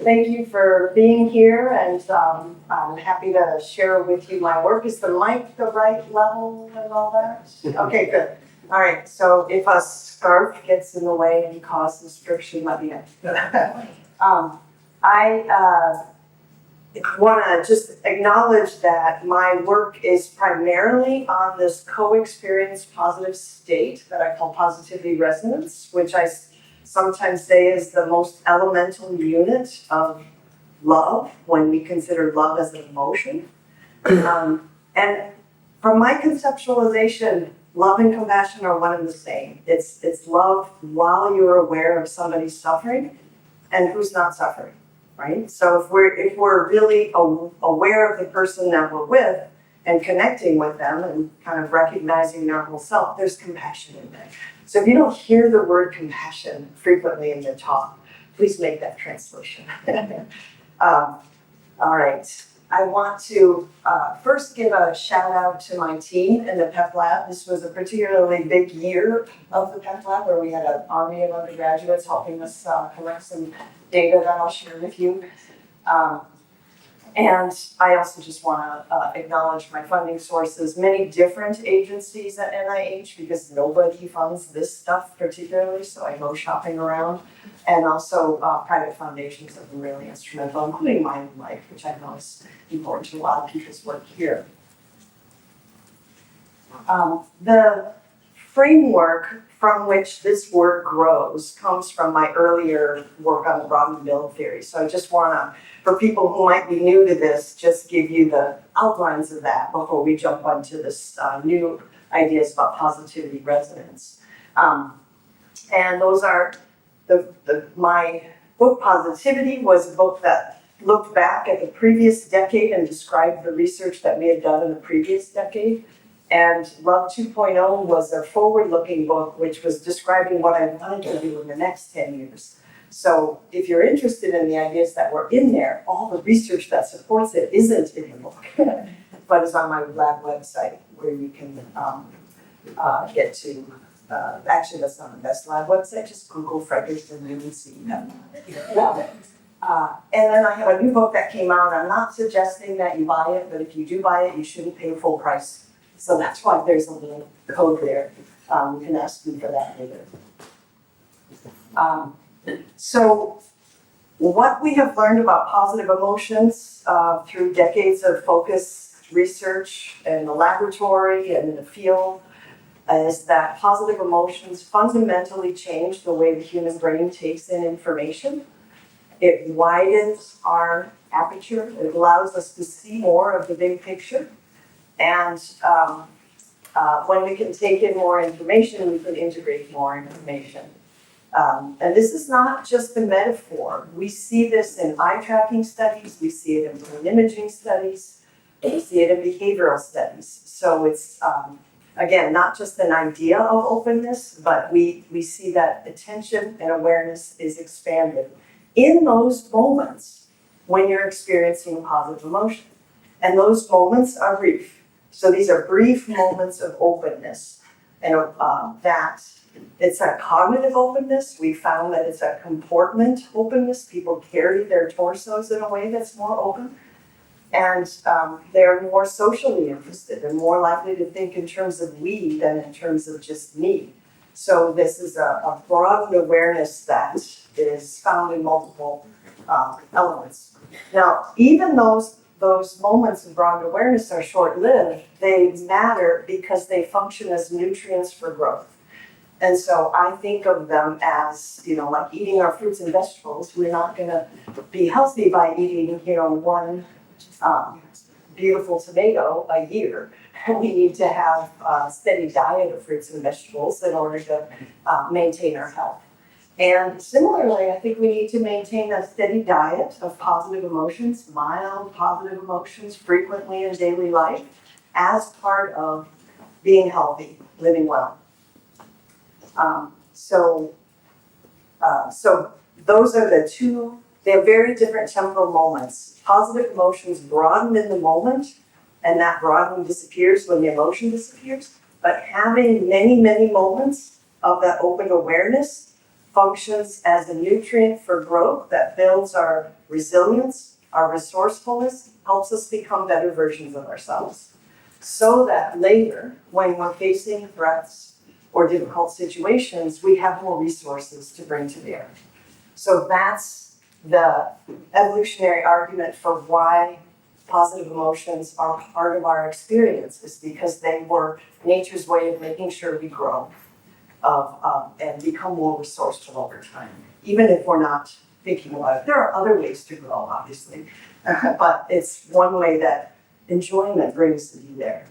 Thank you for being here, and I'm happy to share with you my work. Is the mic the right level and all that? Okay, good. All right, so if a scarf gets in the way and causes friction, let me know. I want to just acknowledge that my work is primarily on this co-experienced positive state that I call positivity resonance, which I sometimes say is the most elemental unit of love when we consider love as an emotion. And from my conceptualization, love and compassion are one and the same. It's love while you're aware of somebody's suffering and who's not suffering, right? So if we're really aware of the person that we're with and connecting with them and kind of recognizing their whole self, there's compassion in there. So if you don't hear the word compassion frequently in the talk, please make that translation. All right. I want to first give a shout out to my team in the PEP Lab. This was a particularly big year of the PEP Lab where we had an army of undergraduates helping us collect some data that I'll share with you. And I also just want to acknowledge my funding sources, many different agencies at NIH, because nobody funds this stuff particularly, so I go shopping around. And also private foundations have been really instrumental, including Mind and Life, which I know is important to a lot of people's work here. The framework from which this work grows comes from my earlier work on the Broaden-and-Build Theory. So I just want to, for people who might be new to this, just give you the outlines of that before we jump onto this new ideas about positivity resonance. And those are, my book Positivity was a book that looked back at the previous decade and described the research that we had done in the previous decade. And Love 2.0 was a forward-looking book, which was describing what I wanted to do in the next 10 years. So if you're interested in the ideas that were in there, all the research that supports it isn't in the book, but is on my lab website where you can get to, actually that's not the best lab website, just Google Fredrickson and you can see that. And then I have a new book that came out. I'm not suggesting that you buy it, but if you do buy it, you shouldn't pay full price. So that's why there's a little code there. You can ask me for that later. So what we have learned about positive emotions through decades of focused research in the laboratory and in the field is that positive emotions fundamentally change the way the human brain takes in information. It widens our aperture. It allows us to see more of the big picture. And when we can take in more information, we can integrate more information. And this is not just a metaphor. We see this in eye tracking studies, we see it in brain imaging studies, we see it in behavioral studies. So it's, again, not just an idea of openness, but we see that attention and awareness is expanded in those moments when you're experiencing positive emotion. And those moments are brief. So these are brief moments of openness, and that it's a cognitive openness. We found that it's a comportment openness. People carry their torsos in a way that's more open, and they're more socially interested. They're more likely to think in terms of we than in terms of just me. So this is a broadened awareness that is found in multiple elements. Now, even those moments of broadened awareness are short-lived. They matter because they function as nutrients for growth. And so I think of them as, like eating our fruits and vegetables. We're not going to be healthy by eating, one beautiful tomato a year. We need to have a steady diet of fruits and vegetables in order to maintain our health. And similarly, I think we need to maintain a steady diet of positive emotions, mild positive emotions, frequently in daily life, as part of being healthy, living well. So those are the two, they have very different temporal moments. Positive emotions broaden in the moment, and that broadening disappears when the emotion disappears. But having many, many moments of that open awareness functions as a nutrient for growth that builds our resilience, our resourcefulness, helps us become better versions of ourselves. So that later, when we're facing threats or difficult situations, we have more resources to bring to bear. So that's the evolutionary argument for why positive emotions are part of our experience, is because they were nature's way of making sure we grow and become more resourceful over time, even if we're not thinking about it. There are other ways to grow, obviously, but it's one way that enjoyment brings you there.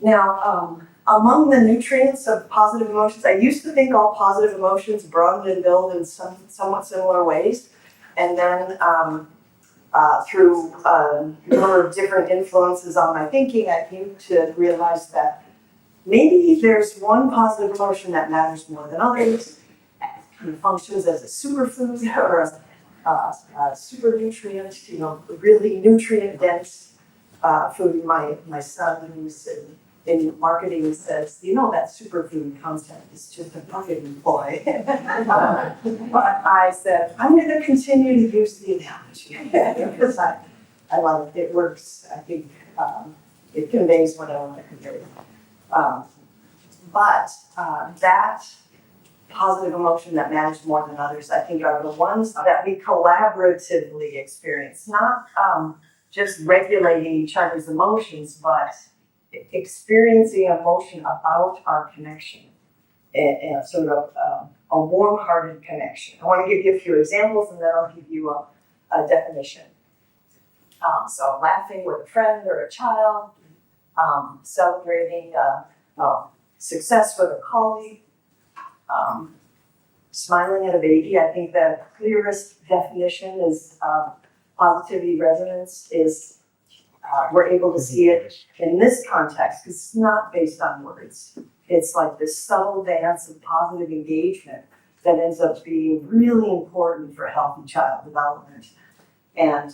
Now, among the nutrients of positive emotions, I used to think all positive emotions broaden and build in somewhat similar ways, and then through a number of different influences on my thinking, I came to realize that maybe there's one positive emotion that matters more than others, and functions as a superfood or a super nutrient, really nutrient-dense food. My son, who's in marketing, says, that superfood concept is just a marketing ploy. But I said, I'm going to continue to use the analogy because I love it. It works. I think it conveys what I want to convey. But that positive emotion that matters more than others, I think, are the ones that we collaboratively experience, not just regulating each other's emotions, but experiencing emotion about our connection, and sort of a warm-hearted connection. I want to give you a few examples, and then I'll give you a definition. So laughing with a friend or a child, celebrating success with a colleague, smiling at a baby. I think the clearest definition is positivity resonance is we're able to see it in this context because it's not based on words. It's like this subtle dance of positive engagement that ends up being really important for healthy child development. And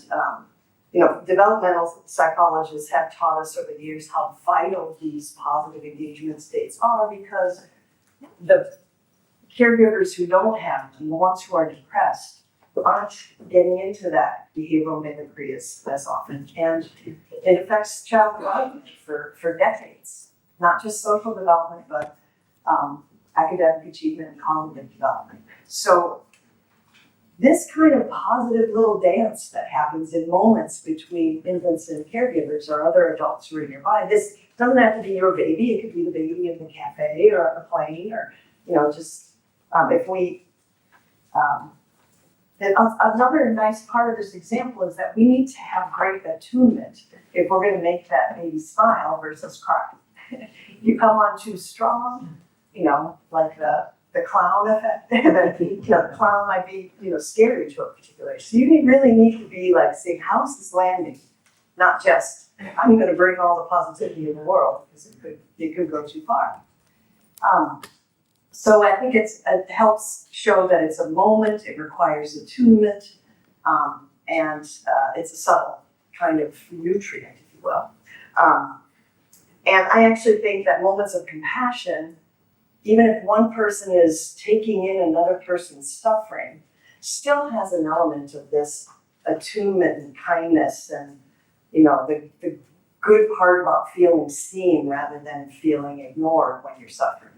developmental psychologists have taught us over the years how vital these positive engagement states are, because the caregivers who don't have them, the ones who are depressed, aren't getting into that behavioral mimicry as often. And it affects child development for decades, not just social development, but academic achievement and cognitive development. So this kind of positive little dance that happens in moments between infants and caregivers or other adults who are nearby, this doesn't have to be your baby. It could be the baby in the cafe or a plane, or just if we. Another nice part of this example is that we need to have great attunement if we're going to make that baby smile versus cry. You come on too strong, like the clown effect. The clown might be, scary to a particular age. So you really need to be like saying, how's this landing? Not just, I'm going to bring all the positivity in the world, because it could go too far. So I think it helps show that it's a moment, it requires attunement, and it's a subtle kind of nutrient, if you will. And I actually think that moments of compassion, even if one person is taking in another person's suffering, still has an element of this attunement and kindness and, the good part about feeling seen rather than feeling ignored when you're suffering.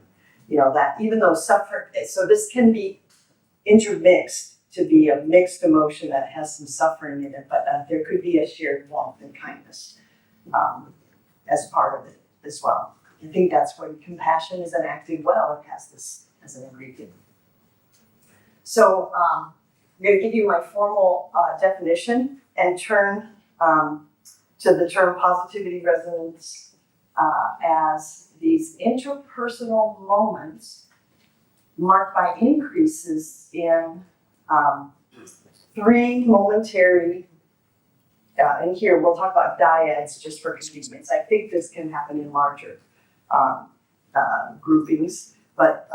That even though suffering, so this can be intermixed to be a mixed emotion that has some suffering in it, but there could be a shared warmth and kindness as part of it as well. I think that's when compassion is enacted well. It has this as an ingredient. So I'm going to give you my formal definition and turn to the term positivity resonance as these interpersonal moments marked by increases in three momentary, and here we'll talk about dyads just for convenience. I think this can happen in larger groupings, but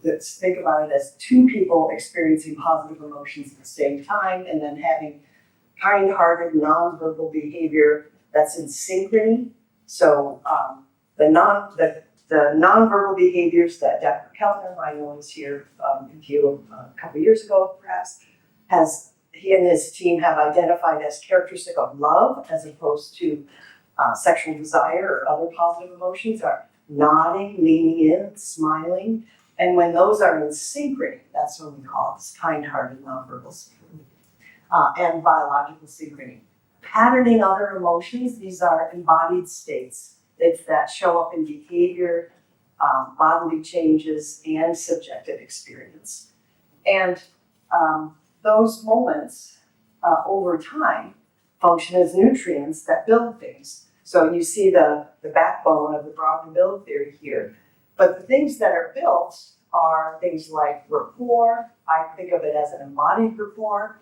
let's think about it as two people experiencing positive emotions at the same time and then having kind-hearted, nonverbal behavior that's in synchrony. So the the nonverbal behaviors that Dr. Kellner, I know, was here with you a couple years ago, perhaps, he and his team have identified as characteristic of love as opposed to sexual desire or other positive emotions are nodding, leaning in, smiling. And when those are in synchrony, that's what we call this kind-hearted nonverbal synchrony, and biological synchrony. Patterning other emotions, these are embodied states that show up in behavior, bodily changes, and subjective experience. And those moments over time function as nutrients that build things. So you see the backbone of the Broaden-and-Build Theory here. But the things that are built are things like rapport. I think of it as an embodied rapport,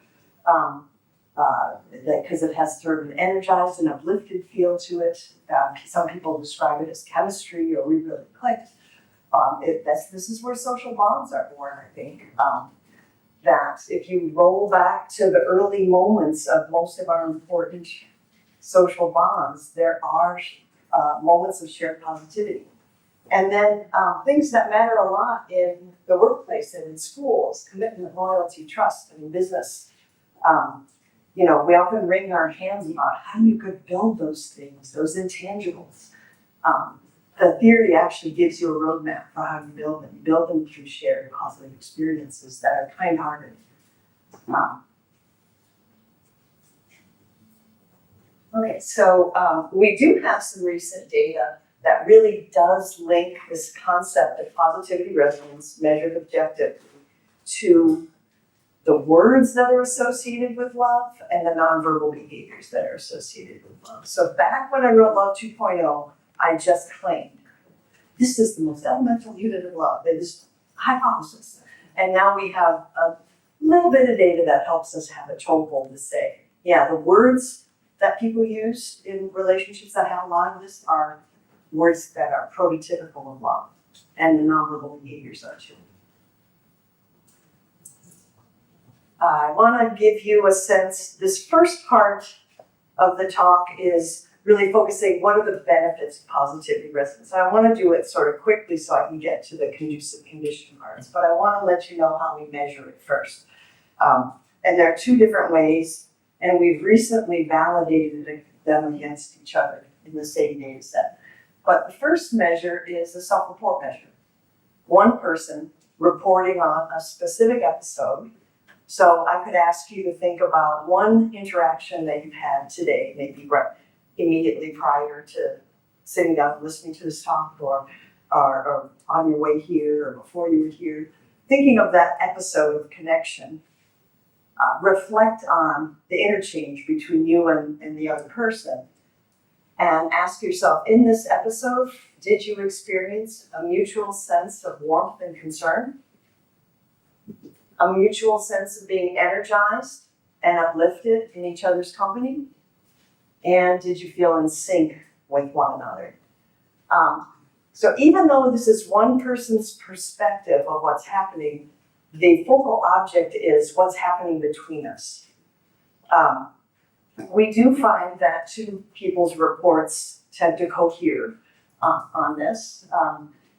because it has sort of an energized and uplifted feel to it. Some people describe it as chemistry, or we really clicked. This is where social bonds are born, I think. That if you roll back to the early moments of most of our important social bonds, there are moments of shared positivity. And then things that matter a lot in the workplace and in schools: commitment, loyalty, trust, and in business. We often wring our hands about how you could build those things, those intangibles. The theory actually gives you a roadmap for how you build them. You build them through shared positive experiences that are kind-hearted. Okay, so we do have some recent data that really does link this concept of positivity resonance measured objectively to the words that are associated with love and the nonverbal behaviors that are associated with love. So back when I wrote Love 2.0, I just claimed, this is the most elemental unit of love. It is hypothesis. And now we have a little bit of data that helps us have a toehold to say, yeah, the words that people use in relationships that have a lot of this are words that are prototypical of love. And the nonverbal behaviors are too. I want to give you a sense. This first part of the talk is really focusing what are the benefits of positivity resonance. I want to do it sort of quickly so I can get to the conducive condition parts, but I want to let you know how we measure it first. And there are two different ways, and we've recently validated them against each other in the same data set. But the first measure is a self-report measure. One person reporting on a specific episode. So I could ask you to think about one interaction that you've had today, maybe right immediately prior to sitting down and listening to this talk, or on your way here, or before you were here. Thinking of that episode of connection. Reflect on the interchange between you and the other person. And ask yourself, in this episode, did you experience a mutual sense of warmth and concern? A mutual sense of being energized and uplifted in each other's company? And did you feel in sync with one another? So even though this is one person's perspective of what's happening, the focal object is what's happening between us. We do find that two people's reports tend to cohere on this,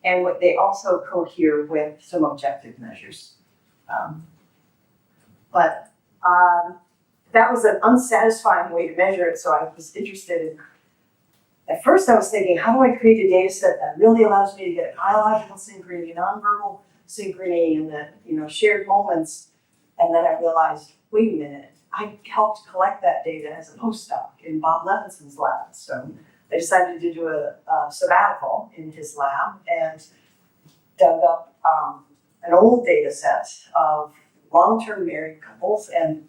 and they also cohere with some objective measures. But that was an unsatisfying way to measure it, so I was interested in, at first I was thinking, how do I create a data set that really allows me to get biological synchrony, nonverbal synchrony, and the shared moments? And then I realized, wait a minute, I helped collect that data as a postdoc in Bob Levinson's lab. So I decided to do a sabbatical in his lab and dug up an old data set of long-term married couples, and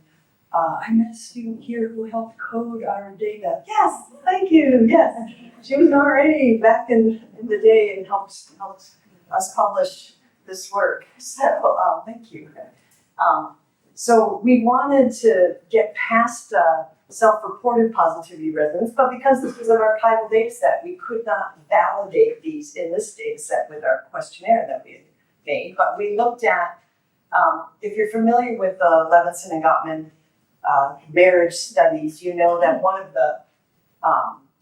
I met a student here who helped code our data. Yes, thank you, yes. She was an RA back in the day and helped us publish this work, so thank you. So we wanted to get past self-reported positivity resonance, but because this was an archival data set, we could not validate these in this data set with our questionnaire that we had made. But we looked at, if you're familiar with the Levinson and Gottman marriage studies, you know that one of the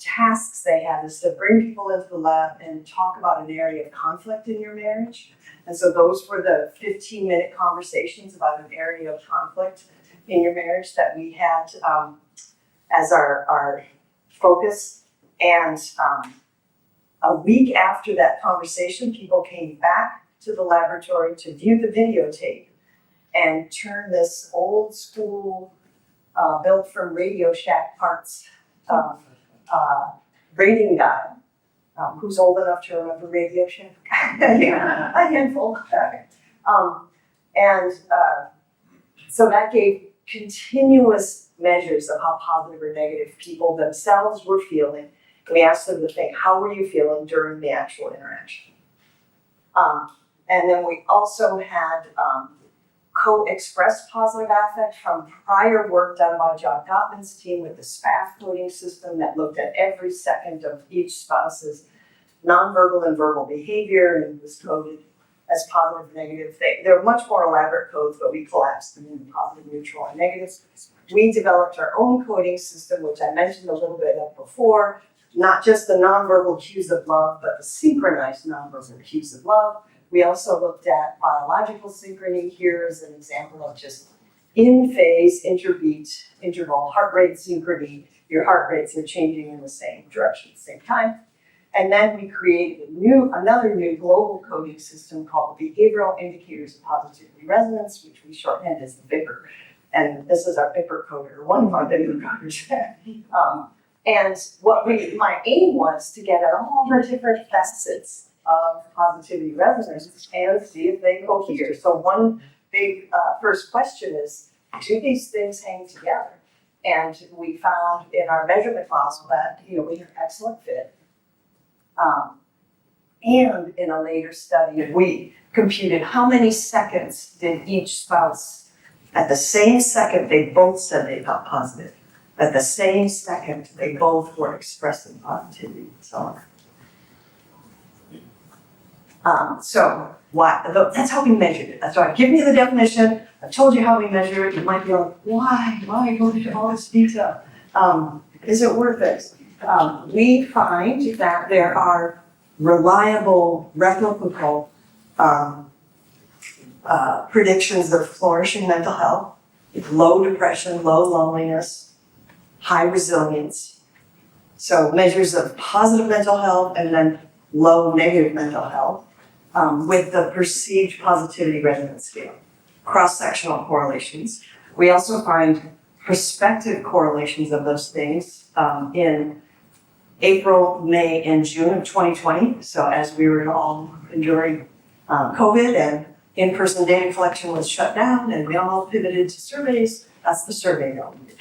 tasks they had is to bring people into the lab and talk about an area of conflict in your marriage. And so those were the 15-minute conversations about an area of conflict in your marriage that we had as our focus. And a week after that conversation, people came back to the laboratory to view the videotape and turn this old school, built from Radio Shack parts, rating guide. Who's old enough to remember Radio Shack? Yeah, a handful. So that gave continuous measures of how positive or negative people themselves were feeling. We asked them to think, how were you feeling during the actual interaction? And then we also had co-expressed positive affect from prior work done by John Gottman's team with the SPAF coding system that looked at every second of each spouse's nonverbal and verbal behavior and was coded as positive and negative. There were much more elaborate codes, but we collapsed them into positive, neutral, and negative. We developed our own coding system, which I mentioned a little bit of before, not just the nonverbal cues of love, but the synchronized nonverbal cues of love. We also looked at biological synchrony. Here is an example of just in-phase, interbeat, interval, heart rate synchrony. Your heart rates are changing in the same direction at the same time. And then we created another new global coding system called Behavioral Indicators of Positivity Resonance, which we shorthand as the BIPR. And this is our BIPR coder, one of our BIPR coders. And my aim was to get at all the different facets of positivity resonance and see if they cohere. So one big first question is, do these things hang together? And we found in our measurement model that we have excellent fit. And in a later study, we computed how many seconds did each spouse, at the same second they both said they felt positive. At the same second, they both were expressing positivity and so on. That's how we measured it. That's why I've given you the definition. I've told you how we measure it. You might be like, why go into all this detail? Is it worth it? We find that there are reliable, replicable predictions of flourishing mental health, low depression, low loneliness, high resilience. So measures of positive mental health and then low negative mental health with the perceived positivity resonance scale, cross-sectional correlations. We also find prospective correlations of those things in April, May, and June of 2020. So as we were all enduring COVID and in-person data collection was shut down and we all pivoted to surveys, that's the survey element.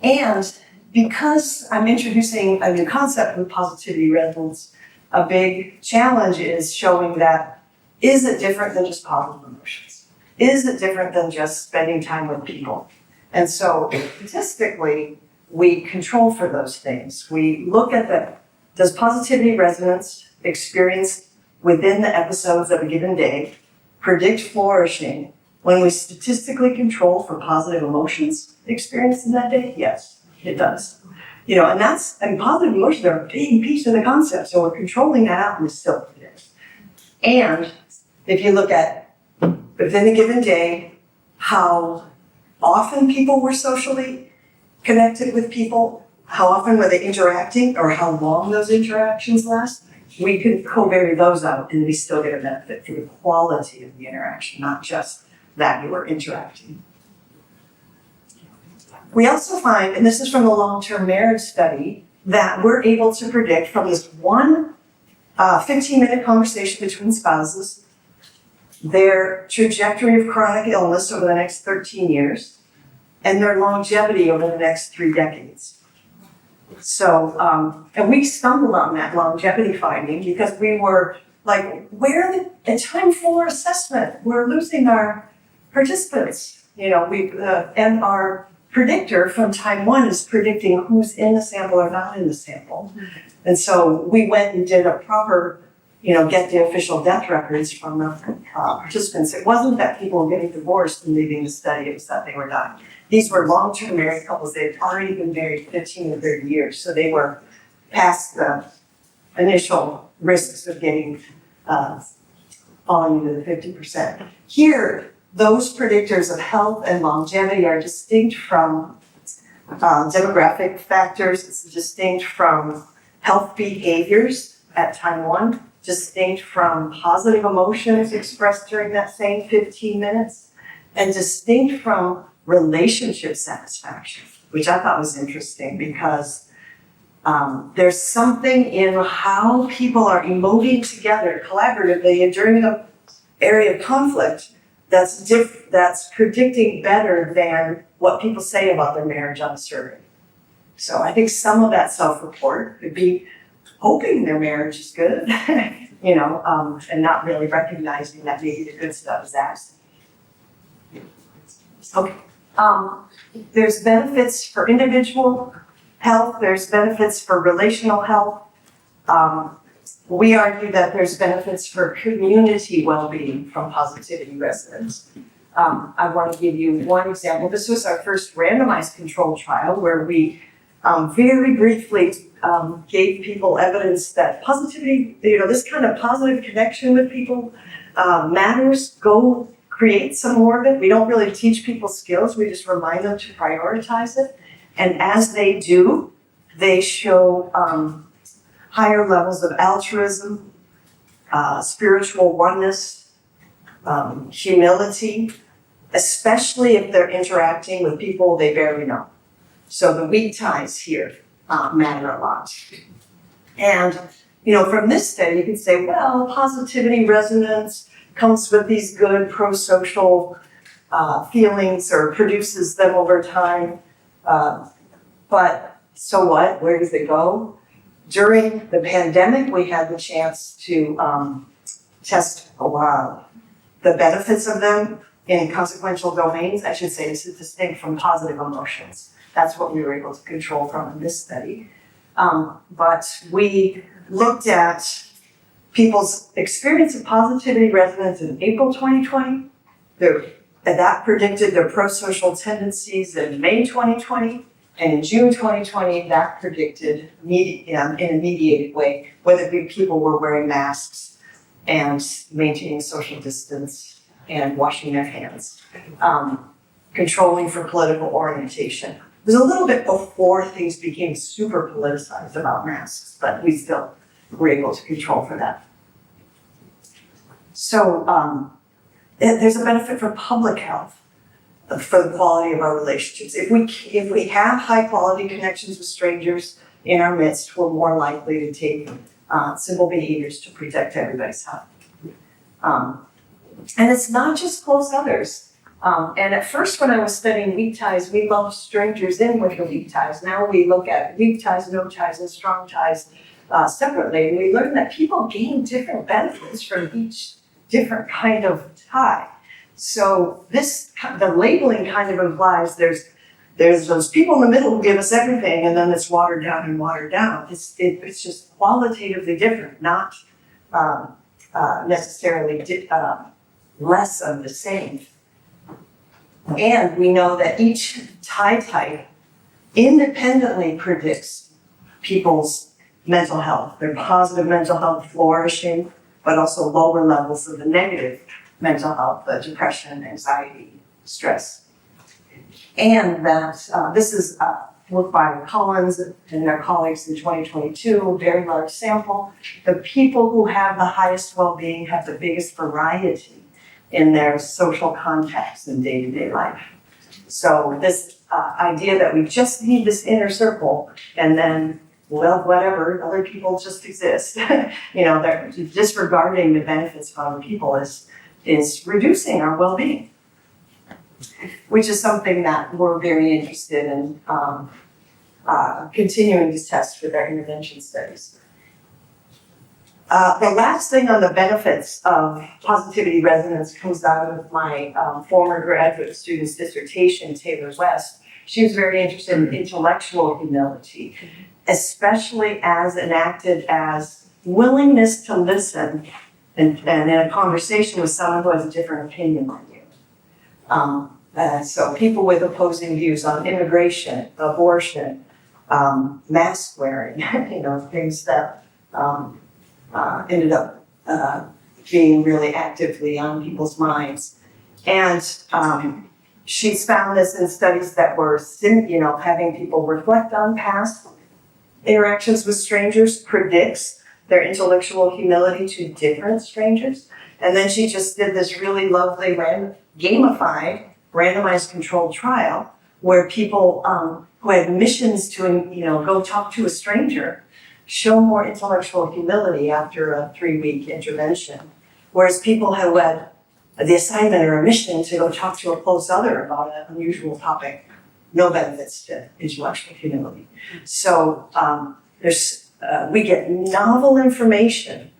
And because I'm introducing a new concept with positivity resonance, a big challenge is showing that, is it different than just positive emotions? Is it different than just spending time with people? And so statistically, we control for those things. We look at does positivity resonance experienced within the episodes of a given day predict flourishing when we statistically control for positive emotions experienced in that day? Yes, it does. And positive emotions are a big piece of the concept, so we're controlling that out and it still predicts. And if you look at within a given day, how often people were socially connected with people, how often were they interacting, or how long those interactions last, we could covary those out and we still get a benefit for the quality of the interaction, not just that you were interacting. We also find, and this is from the long-term marriage study, that we're able to predict from this one 15-minute conversation between spouses their trajectory of chronic illness over the next 13 years and their longevity over the next 3 decades. So, and we stumbled on that longevity finding because we were like, in time for assessment, we're losing our participants, and our predictor from time 1 is predicting who's in the sample or not in the sample. And so we went and did a proper get the official death records from the participants. It wasn't that people were getting divorced and leaving the study, it was that they were dying. These were long-term married couples. They had already been married 15 or 30 years, so they were past the initial risks of getting falling into the 50%. Here, those predictors of health and longevity are distinct from demographic factors. It's distinct from health behaviors at time one, distinct from positive emotions expressed during that same 15 minutes, and distinct from relationship satisfaction, which I thought was interesting because there's something in how people are emoting together collaboratively during an area of conflict that's predicting better than what people say about their marriage on a survey. So I think some of that self-report could be hoping their marriage is good, and not really recognizing that maybe the good stuff is absent. Okay. There's benefits for individual health, there's benefits for relational health. We argue that there's benefits for community well-being from positivity resonance. I want to give you one example. This was our first randomized control trial where we very briefly gave people evidence that positivity, this kind of positive connection with people matters. Go create some more of it. We don't really teach people skills, we just remind them to prioritize it. And as they do, they show higher levels of altruism, spiritual oneness, humility, especially if they're interacting with people they barely know. So the weak ties here matter a lot. And, from this study, you can say, well, positivity resonance comes with these good pro-social feelings or produces them over time. But so what? Where does it go? During the pandemic, we had the chance to test the benefits of them in consequential domains. I should say this is distinct from positive emotions. That's what we were able to control from in this study. But we looked at people's experience of positivity resonance in April 2020. That predicted their pro-social tendencies in May 2020. And in June 2020, that predicted in a mediated way whether people were wearing masks and maintaining social distance and washing their hands, controlling for political orientation. It was a little bit before things became super politicized about masks, but we still were able to control for that. So there's a benefit for public health, for the quality of our relationships. If we have high quality connections with strangers in our midst, we're more likely to take simple behaviors to protect everybody's health. And it's not just close others. And at first when I was studying weak ties, we lumped strangers in with the weak ties. Now we look at weak ties, no ties, and strong ties separately. And we learn that people gain different benefits from each different kind of tie. So the labeling kind of implies there's those people in the middle who give us everything, and then it's watered down and watered down. It's just qualitatively different, not necessarily less of the same. And we know that each tie type independently predicts people's mental health, their positive mental health flourishing, but also lower levels of the negative mental health, the depression, anxiety, stress. And that this is work by Collins and their colleagues in 2022, very large sample. The people who have the highest well-being have the biggest variety in their social contacts in day-to-day life. So this idea that we just need this inner circle and then, well, whatever, other people just exist. They're disregarding the benefits of other people is reducing our well-being, which is something that we're very interested in continuing to test with our intervention studies. The last thing on the benefits of positivity resonance comes out of my former graduate student's dissertation, Taylor West. She was very interested in intellectual humility, especially as enacted as willingness to listen and in a conversation with someone who has a different opinion than you. So people with opposing views on immigration, abortion, mask wearing, things that ended up being really actively on people's minds. And she's found this in studies that were, having people reflect on past interactions with strangers predicts their intellectual humility to different strangers. And then she just did this really lovely gamified, randomized controlled trial where people who had missions to, go talk to a stranger show more intellectual humility after a 3-week intervention. Whereas people who had the assignment or a mission to go talk to a close other about an unusual topic, no benefits to intellectual humility. So we get novel information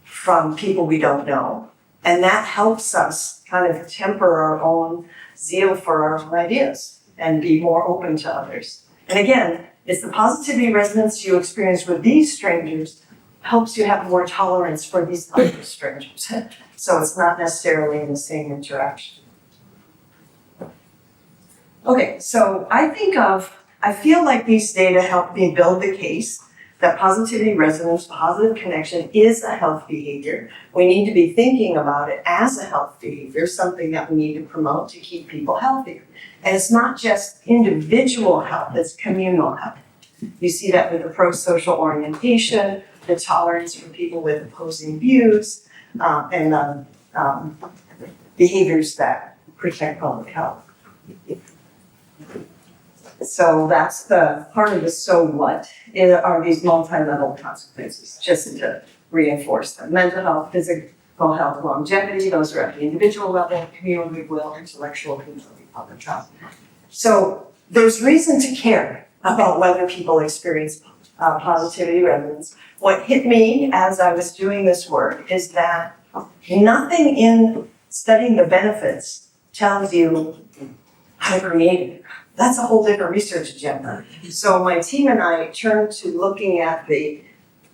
from people we don't know, and that helps us kind of temper our own zeal for our own ideas and be more open to others. And again, it's the positivity resonance you experience with these strangers helps you have more tolerance for these other strangers. So it's not necessarily in the same interaction. Okay, so I feel like these data help me build the case that positivity resonance, positive connection is a health behavior. We need to be thinking about it as a health behavior, something that we need to promote to keep people healthier. And it's not just individual health, it's communal health. You see that with the pro-social orientation, the tolerance for people with opposing views, and behaviors that protect public health. So that's the part of the so what are these multi-level consequences, just to reinforce them. Mental health, physical health, longevity, those are at the individual level, communal goodwill, intellectual humility, public health. So there's reason to care about whether people experience positivity resonance. What hit me as I was doing this work is that nothing in studying the benefits tells you how to create it. That's a whole different research agenda. So my team and I turned to looking at the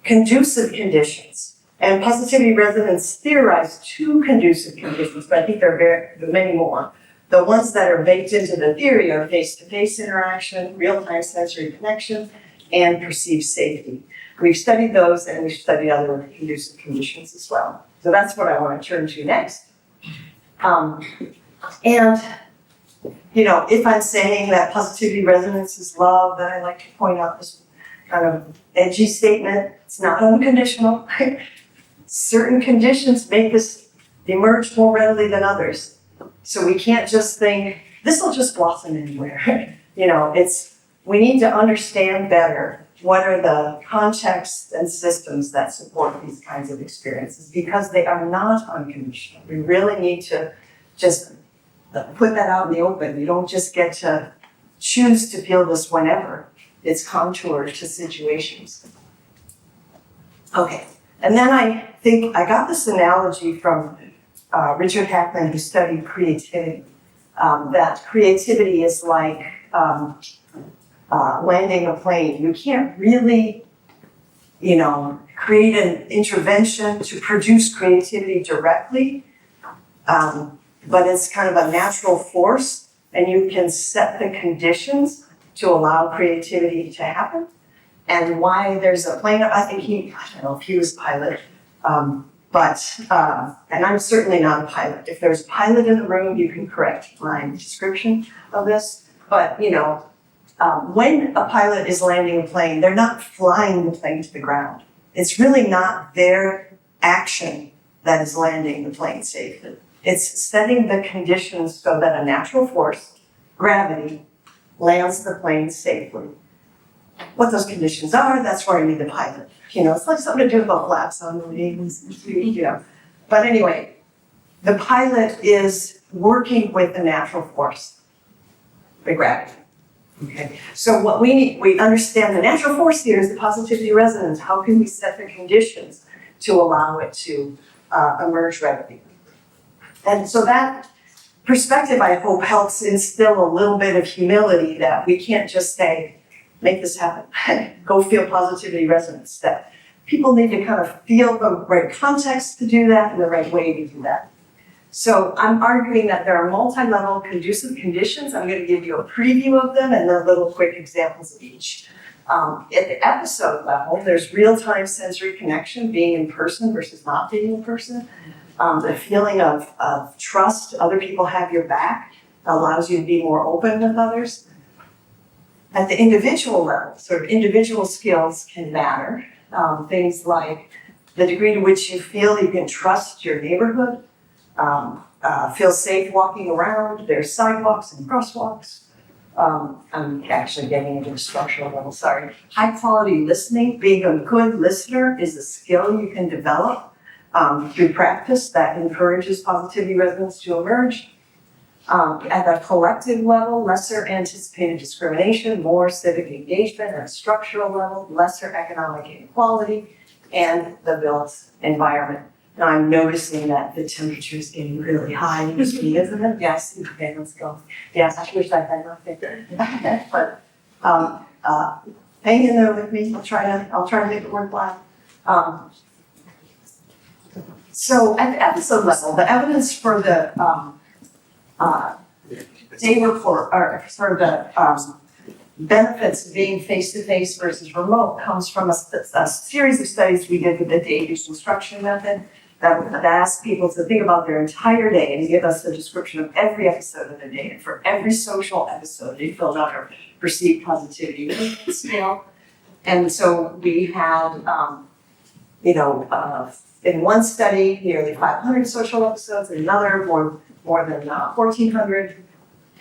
conducive conditions. And positivity resonance theorized 2 conducive conditions, but I think there are many more. The ones that are baked into the theory are face-to-face interaction, real-time sensory connection, and perceived safety. We've studied those, and we've studied other conducive conditions as well. So that's what I want to turn to next. If I'm saying that positivity resonance is love, then I like to point out this kind of edgy statement. It's not unconditional. Certain conditions make this emerge more readily than others. So we can't just think, this will just blossom anywhere. We need to understand better what are the contexts and systems that support these kinds of experiences, because they are not unconditional. We really need to just put that out in the open. You don't just get to choose to feel this whenever. It's contoured to situations. Okay, and then I think I got this analogy from Richard Hackman, who studied creativity, that creativity is like landing a plane. You can't really, create an intervention to produce creativity directly, but it's kind of a natural force, and you can set the conditions to allow creativity to happen. And why there's a plane, I don't know if he was a pilot, and I'm certainly not a pilot. If there's a pilot in the room, you can correct my description of this. But, when a pilot is landing a plane, they're not flying the plane to the ground. It's really not their action that is landing the plane safely. It's setting the conditions so that a natural force, gravity, lands the plane safely. What those conditions are, that's where I need the pilot. It's like something to do with the flaps on the wings, But anyway, the pilot is working with the natural force, the gravity. Okay. So what we understand the natural force here is the positivity resonance. How can we set the conditions to allow it to emerge readily? And so that perspective, I hope, helps instill a little bit of humility that we can't just say, make this happen, go feel positivity resonance. That people need to kind of feel the right context to do that and the right way to do that. So I'm arguing that there are multi-level conducive conditions. I'm going to give you a preview of them and then little quick examples of each. At the episode level, there's real-time sensory connection, being in person versus not being in person. The feeling of trust, other people have your back, allows you to be more open with others. At the individual level, sort of individual skills can matter. Things like the degree to which you feel you can trust your neighborhood, feel safe walking around, there's sidewalks and crosswalks. I'm actually getting into the structural level, sorry. High quality listening, being a good listener is a skill you can develop through practice that encourages positivity resonance to emerge. At the collective level, lesser anticipated discrimination, more civic engagement. At a structural level, lesser economic inequality, and the built environment. Now I'm noticing that the temperature is getting really high this week, isn't it? Yes, okay, let's go. Yes, I wish I had nothing. But hang in there with me. I'll try to make it worthwhile. So at the episode level, the evidence for the day report, or for the benefits of being face-to-face versus remote comes from a series of studies we did with the day-based instruction method that asked people to think about their entire day and give us a description of every episode of their day. And for every social episode, they filled out a perceived positivity rating scale. And so we had, in one study, nearly 500 social episodes, in another, more than 1,400.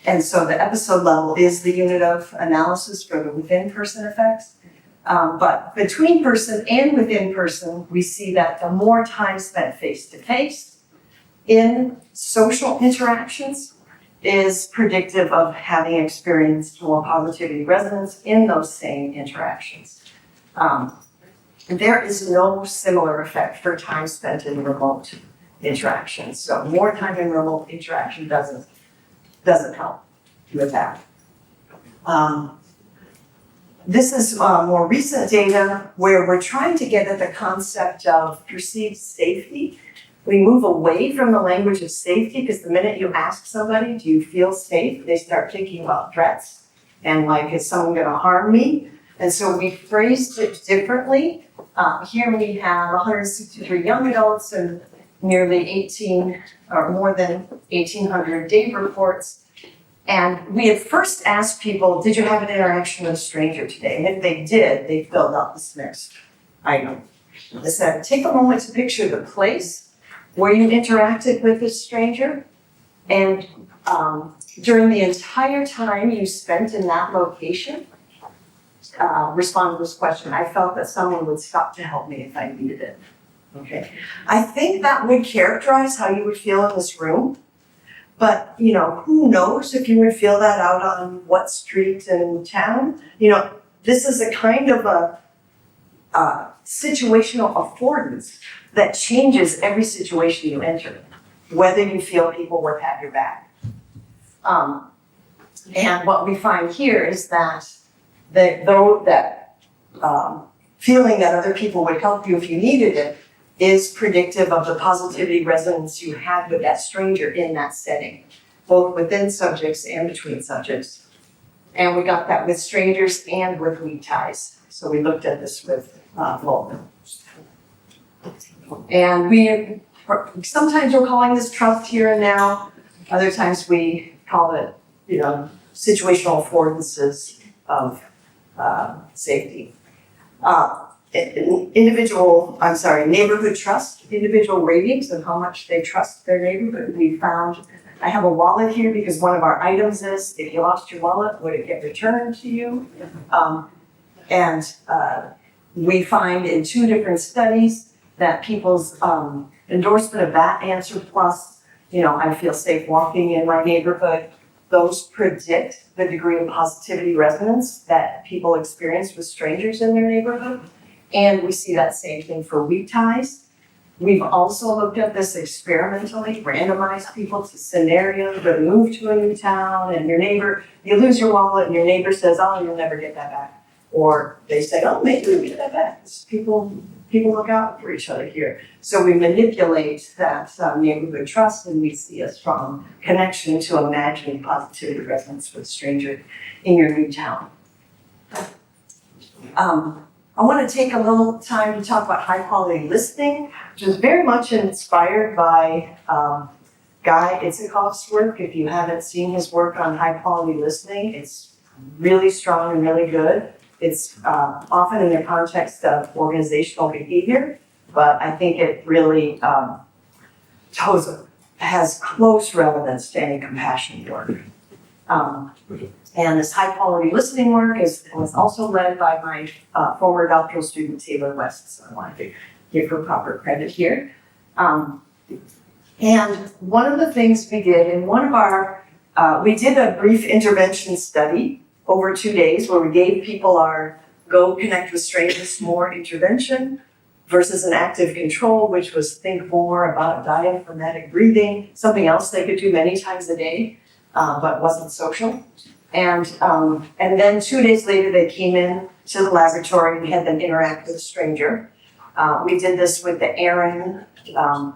And so the episode level is the unit of analysis for the within-person effects. But between person and within person, we see that the more time spent face-to-face in social interactions is predictive of having experienced more positivity resonance in those same interactions. There is no similar effect for time spent in remote interactions. So more time in remote interaction doesn't help with that. This is more recent data where we're trying to get at the concept of perceived safety. We move away from the language of safety because the minute you ask somebody, do you feel safe? They start thinking about threats and like, is someone going to harm me? And so we phrased it differently. Here we have 163 young adults and nearly 18 or more than 1,800 day reports. And we had first asked people, did you have an interaction with a stranger today? And if they did, they filled out this next item. They said, take a moment to picture the place where you interacted with this stranger. And during the entire time you spent in that location, respond to this question. I felt that someone would stop to help me if I needed it. Okay. I think that would characterize how you would feel in this room. But, who knows if you would feel that out on what street in town? This is a kind of a situational affordance that changes every situation you enter, whether you feel people would have your back. And what we find here is that feeling that other people would help you if you needed it is predictive of the positivity resonance you had with that stranger in that setting, both within subjects and between subjects. And we got that with strangers and with weak ties. So we looked at this with both. And sometimes we're calling this trust here and now. Other times we call it, situational affordances of safety. Neighborhood trust, individual ratings of how much they trust their neighborhood. We found, I have a wallet here because one of our items is, if you lost your wallet, would it get returned to you? We find in 2 different studies that people's endorsement of that answer plus, I feel safe walking in my neighborhood, those predict the degree of positivity resonance that people experience with strangers in their neighborhood. And we see that same thing for weak ties. We've also looked at this experimentally, randomized people to scenarios where they move to a new town and you lose your wallet and your neighbor says, oh, you'll never get that back. Or they say, oh, maybe you'll get that back. People people look out for each other here. So we manipulate that neighborhood trust, and we see a strong connection to imagining positivity resonance with a stranger in your new town. I want to take a little time to talk about high quality listening, which is very much inspired by Guy Itzikoff's work. If you haven't seen his work on high quality listening, it's really strong and really good. It's often in the context of organizational behavior, but I think it really has close relevance to any compassion work. And this high quality listening work was also led by my former doctoral student, Taylor West, so I want to give her proper credit here. And one of the things we did in one of our, we did a brief intervention study over 2 days where we gave people our Go Connect with Strangers More intervention versus an active control, which was think more about diaphragmatic breathing, something else they could do many times a day, but wasn't social. And then 2 days later, they came in to the laboratory and had them interact with a stranger. We did this with the Aaron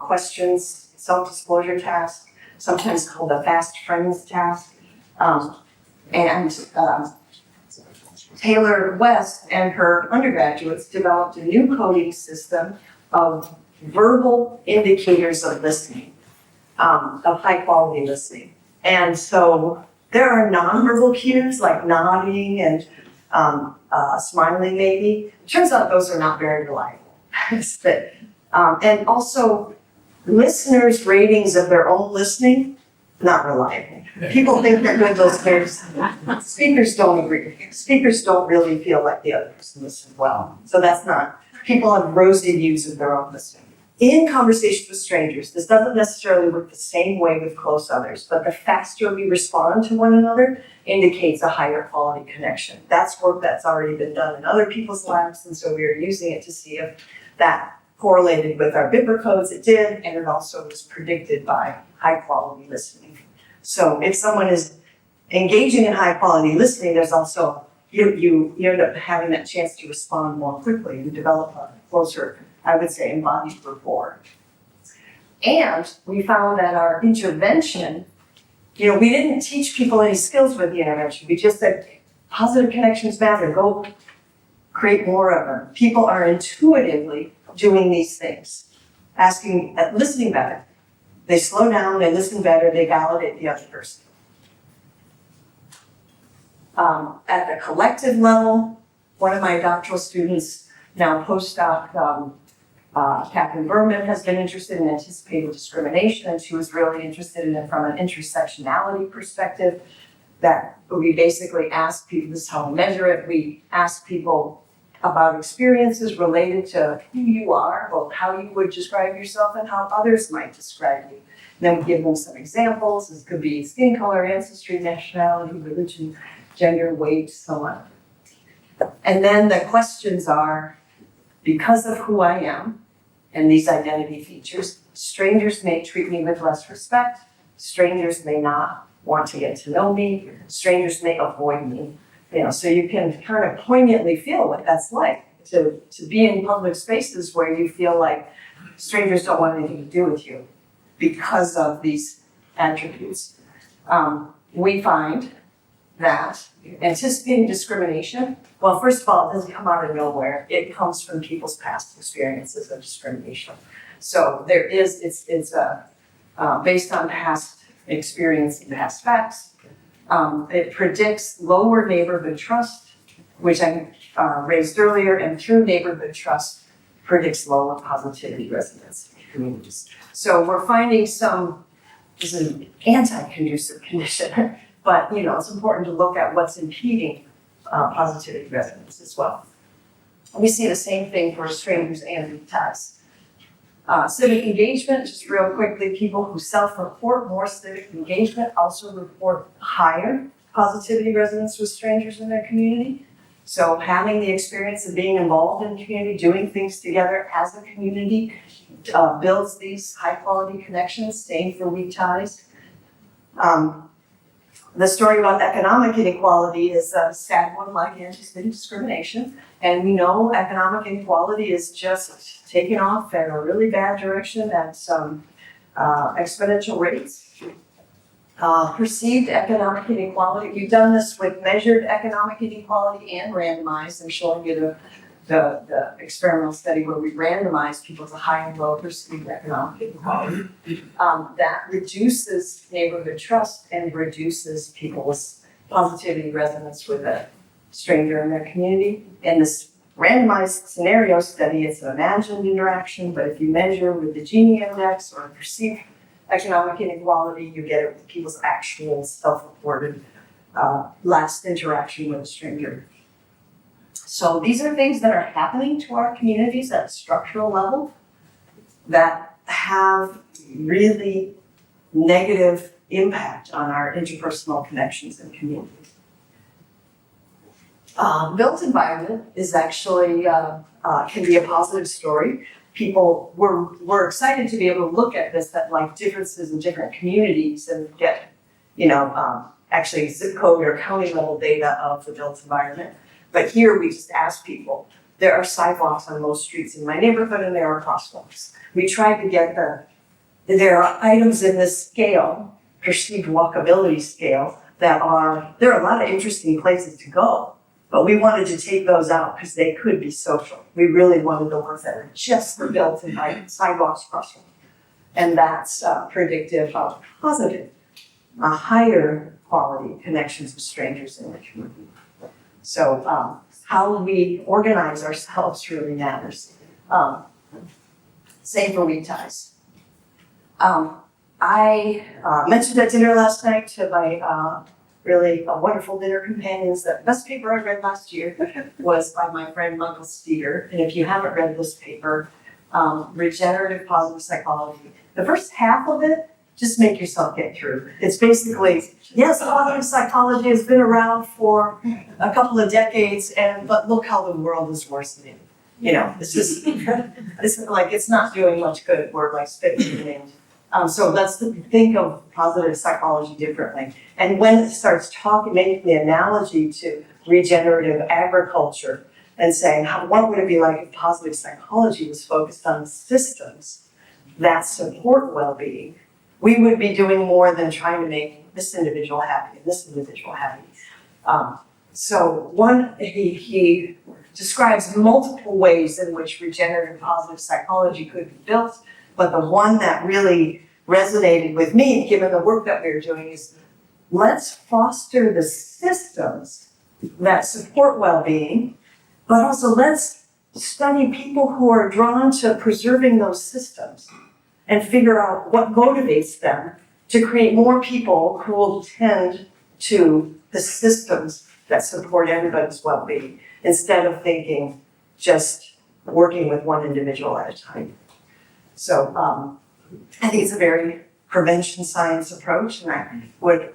questions, self-disclosure task, sometimes called the Fast Friends task. Taylor West and her undergraduates developed a new coding system of verbal indicators of listening, of high quality listening. And so there are nonverbal cues like nodding and smiling maybe. It turns out those are not very reliable. And also listeners' ratings of their own listening, not reliable. People think they're good listeners. Speakers don't agree. Speakers don't really feel like the other person listened well. So that's not, people have rosy views of their own listening. In conversations with strangers, this doesn't necessarily work the same way with close others, but the faster we respond to one another indicates a higher quality connection. That's work that's already been done in other people's labs, and so we are using it to see if that correlated with our Bipper codes. It did, and it also was predicted by high quality listening. So if someone is engaging in high quality listening, there's also, you end up having that chance to respond more quickly and develop a closer, I would say, embodied rapport. And we found that our intervention, we didn't teach people any skills with the intervention. We just said, positive connections matter, go create more of them. People are intuitively doing these things, listening better. They slow down, they listen better, they validate the other person. At the collective level, one of my doctoral students, now postdoc, Catherine Berman, has been interested in anticipated discrimination, and she was really interested in it from an intersectionality perspective, that we basically ask people, this is how we measure it, we ask people about experiences related to who you are, both how you would describe yourself and how others might describe you. And then we give them some examples. This could be skin color, ancestry, nationality, religion, gender, weight, so on. And then the questions are, because of who I am and these identity features, strangers may treat me with less respect, strangers may not want to get to know me, strangers may avoid me. So you can kind of poignantly feel what that's like to be in public spaces where you feel like strangers don't want anything to do with you because of these attributes. We find that anticipating discrimination, well, first of all, it doesn't come out of nowhere. It comes from people's past experiences of discrimination. So it's based on past experience and past facts. It predicts lower neighborhood trust, which I raised earlier, and through neighborhood trust predicts lower positivity resonance in communities. So we're finding this is an anti-conducive condition, but it's important to look at what's impeding positivity resonance as well. We see the same thing for strangers and weak ties. Civic engagement, just real quickly, people who self-report more civic engagement also report higher positivity resonance with strangers in their community. So having the experience of being involved in the community, doing things together as a community, builds these high quality connections, same for weak ties. The story about economic inequality is a sad one, like anti-city discrimination. And we know economic inequality is just taking off in a really bad direction at some exponential rates. Perceived economic inequality, we've done this with measured economic inequality and randomized. I'm showing you the experimental study where we randomized people to high and low perceived economic inequality. That reduces neighborhood trust and reduces people's positivity resonance with a stranger in their community. In this randomized scenario study, it's an imagined interaction, but if you measure with the Gini index or perceived economic inequality, you get it with people's actual self-reported last interaction with a stranger. So these are things that are happening to our communities at a structural level that have really negative impact on our interpersonal connections and communities. Built environment is actually, can be a positive story. People were excited to be able to look at this, that like differences in different communities and get, actually zip code or county level data of the built environment. But here we just asked people, there are sidewalks on most streets in my neighborhood and there are crosswalks. We tried to get there are items in this scale, perceived walkability scale, there are a lot of interesting places to go. But we wanted to take those out because they could be social. We really wanted the ones that are just for built environment, sidewalks, crosswalks. And that's predictive of positive, higher quality connections with strangers in the community. So how we organize ourselves really matters. Same for weak ties. I mentioned at dinner last night to my really wonderful dinner companions that the best paper I read last year was by my friend Michael Steger. And if you haven't read this paper, Regenerative Positive Psychology, the first half of it, just make yourself get through. It's basically, yes, positive psychology has been around for a couple of decades, but look how the world is worsening. It's just, it's not doing much good. We're like spitting in the wind. So let's think of positive psychology differently. And when it starts making the analogy to regenerative agriculture and saying, what would it be like if positive psychology was focused on systems that support well-being, we would be doing more than trying to make this individual happy and this individual happy. He describes multiple ways in which regenerative positive psychology could be built, but the one that really resonated with me, given the work that we were doing, is let's foster the systems that support well-being, but also let's study people who are drawn to preserving those systems and figure out what motivates them to create more people who will tend to the systems that support everybody's well-being, instead of thinking just working with one individual at a time. So I think it's a very prevention science approach, and I would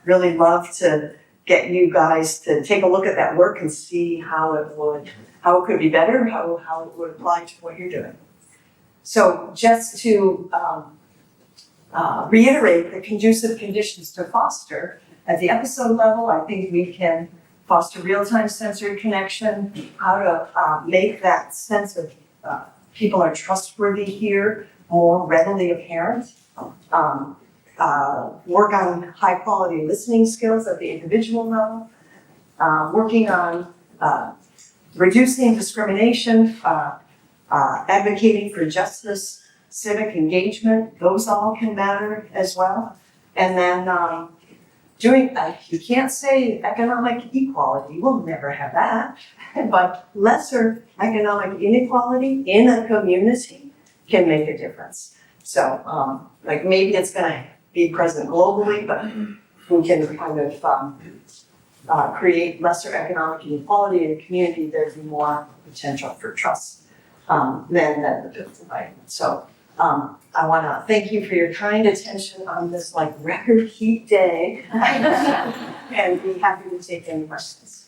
really love to get you guys to take a look at that work and see how it could be better, how it would apply to what you're doing. So just to reiterate the conducive conditions to foster, at the episode level, I think we can foster real-time sensory connection, how to make that sense of people are trustworthy here more readily apparent, work on high-quality listening skills at the individual level, working on reducing discrimination, advocating for justice, civic engagement, those all can matter as well. And then you can't say economic equality, we'll never have that, but lesser economic inequality in a community can make a difference. So maybe it's gonna be present globally, but we can kind of create lesser economic inequality in a community. There's more potential for trust than the built environment. So I want to thank you for your kind attention on this record heat day, and be happy to take any questions.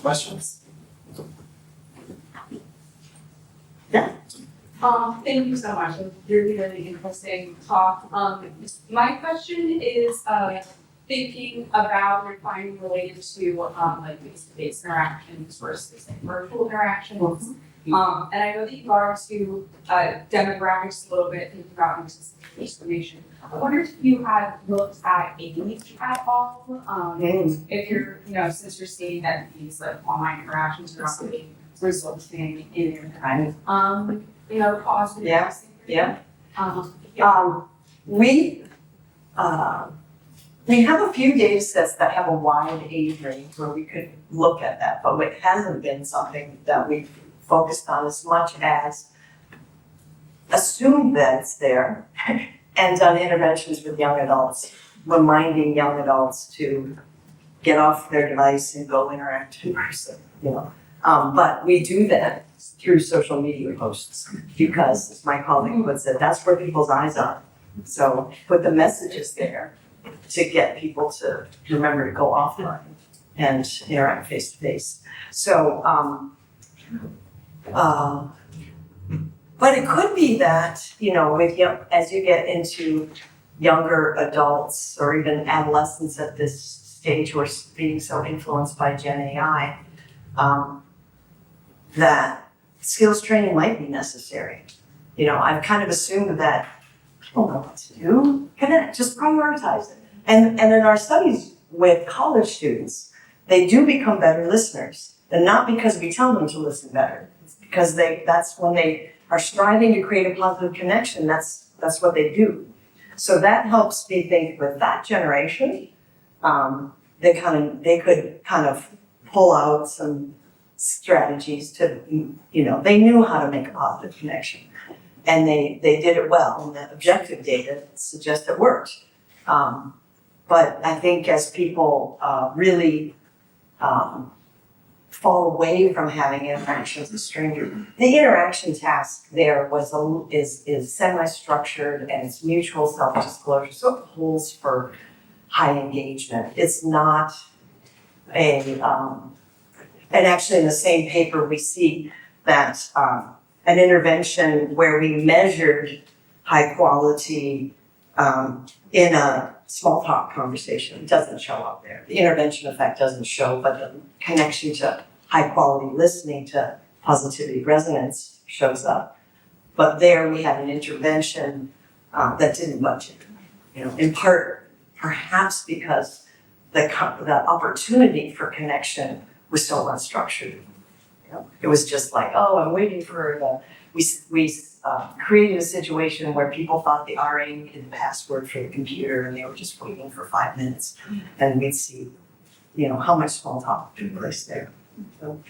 Questions? Thank you so much. It was really, really interesting talk. My question is, thinking about refining related to, like face-to-face interactions versus like virtual interactions. And I know that you got into, demographics a little bit, thinking about uses of information. I wonder if you had looked at age at all, if you're, since you're seeing that these like online interactions are also resulting in positive. Yeah. We have a few data sets that have a wide age range where we could look at that, but it hasn't been something that we've focused on as much as assumed that it's there and done interventions with young adults, reminding young adults to get off their device and go interact in person, But we do that through social media posts because, as my colleague puts it, that's where people's eyes are. So put the messages there to get people to remember to go offline and interact face to face. So, but it could be that, as you get into younger adults or even adolescents at this stage who are being so influenced by Gen AI, that skills training might be necessary. I've kind of assumed that people know what to do, just prioritize it. And in our studies with college students, they do become better listeners. And not because we tell them to listen better. It's because that's when they are striving to create a positive connection. That's what they do. So that helps me think with that generation, they could kind of pull out some strategies to, they knew how to make a positive connection. And they did it well, and the objective data suggests it worked. But I think as people really fall away from having interactions with strangers, the interaction task there is semi-structured and it's mutual self-disclosure, so it pulls for high engagement. It's not and actually in the same paper we see that an intervention where we measured high quality in a small talk conversation doesn't show up there. The intervention effect doesn't show, but the connection to high quality listening to positivity resonance shows up. But there we had an intervention that didn't budget, in part perhaps because the opportunity for connection was so unstructured. It was just like, I'm waiting for we created a situation where people thought the RA needed the password for the computer and they were just waiting for 5 minutes, and we'd see, how much small talk took place there. So,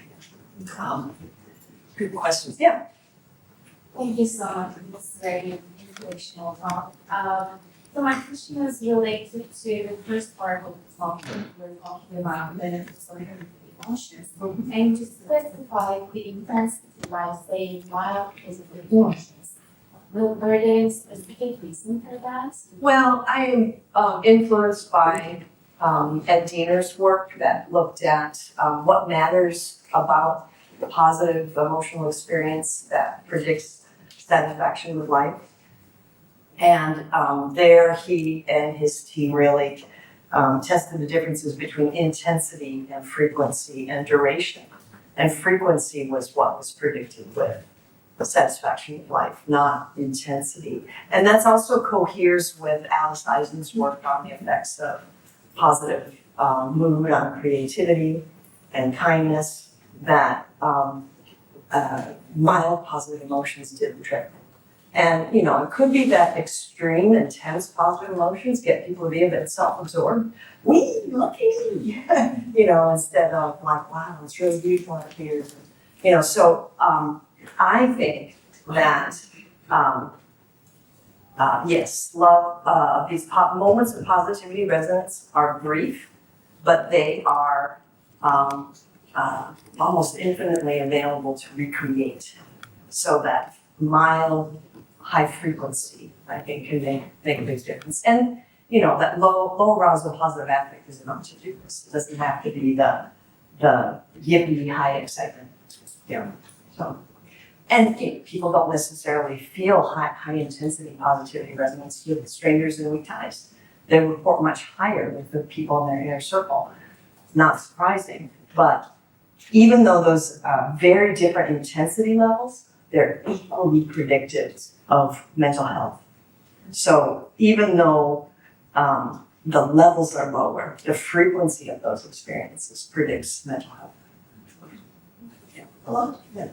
good questions. Yeah. Thank you so much. This is very informational talk. So my question is related to the first part of the talk. We're talking about benefits of emotions, and to specify the intensity by saying mild positive emotions. Were there any specific reason for that? Well, I am influenced by Ed Diener's work that looked at what matters about the positive emotional experience that predicts satisfaction with life. And there he and his team really tested the differences between intensity and frequency and duration. And frequency was what was predicted with the satisfaction of life, not intensity. And that's also coheres with Alice Eisen's work on the effects of positive mood on creativity and kindness, that mild positive emotions did the trick. And, it could be that extreme, intense positive emotions get people to be a bit self-absorbed. We lucky, instead of like, wow, it's really beautiful out here. So I think that, yes, love, these moments of positivity resonance are brief, but they are almost infinitely available to recreate. So that mild, high frequency, I think, can make a big difference. And, that low arousal positive affect is enough to do this. It doesn't have to be the the yippee high excitement. Yeah. So, and people don't necessarily feel high intensity positivity resonance with strangers and weak ties. They report much higher with the people in their inner circle. Not surprising, but even though those very different intensity levels, they're equally predictive of mental health. So even though the levels are lower, the frequency of those experiences predicts mental health. Yeah. Hello? Yeah.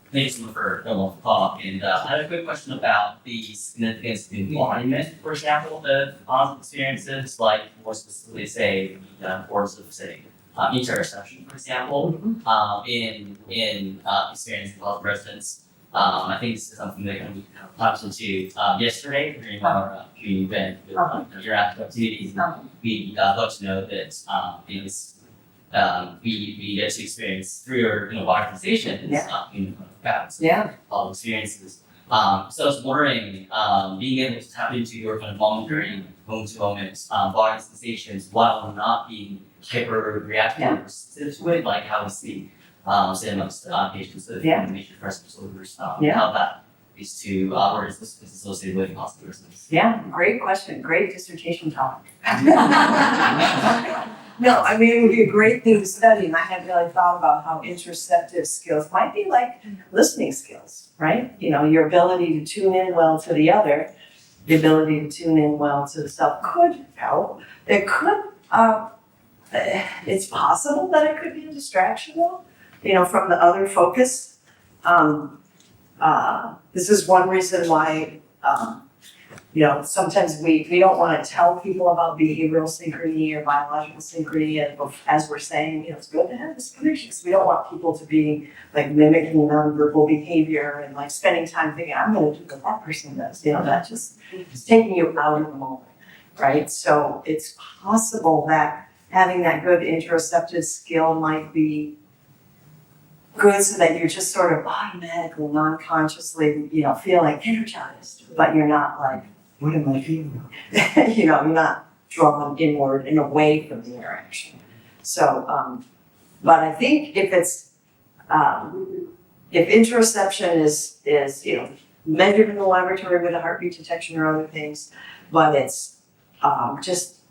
Thanks for the talk, and I had a quick question about the significance of embodiment, for example, of positive experiences, like more specifically, say, the importance of, say, interoception, for example, in experiencing positive resonance. I think this is something that we touched into yesterday during our community event with interactive activities. We got to know that we get to experience through your organizations all experiences. So I was wondering, being able to tap into your kind of monitoring moment-to-moment body sensations while not being hyper reactive or sensitive to it, like how we see say amongst patients with major depressive disorders, how that is to or is this associated with positive resonance? Yeah, great question. Great dissertation topic. No, I mean, it would be a great thing to study, and I hadn't really thought about how interoceptive skills might be like listening skills, right? Your ability to tune in well to the other, the ability to tune in well to the self could help. It could, it's possible that it could be a distraction though, from the other focus. This is one reason why, sometimes we don't want to tell people about behavioral synchrony or biological synchrony, and as we're saying, it's good to have this connection, because we don't want people to be like mimicking nonverbal behavior and like spending time thinking, I'm going to do what that person does. That just is taking you out of the moment, right? So it's possible that having that good interoceptive skill might be good so that you're just sort of automatically, non-consciously, feeling energized, but you're not like, what am I feeling? You're not drawn inward and away from the interaction. So, but I think if it's, if interoception is measured in the laboratory with a heartbeat detection or other things, but it's just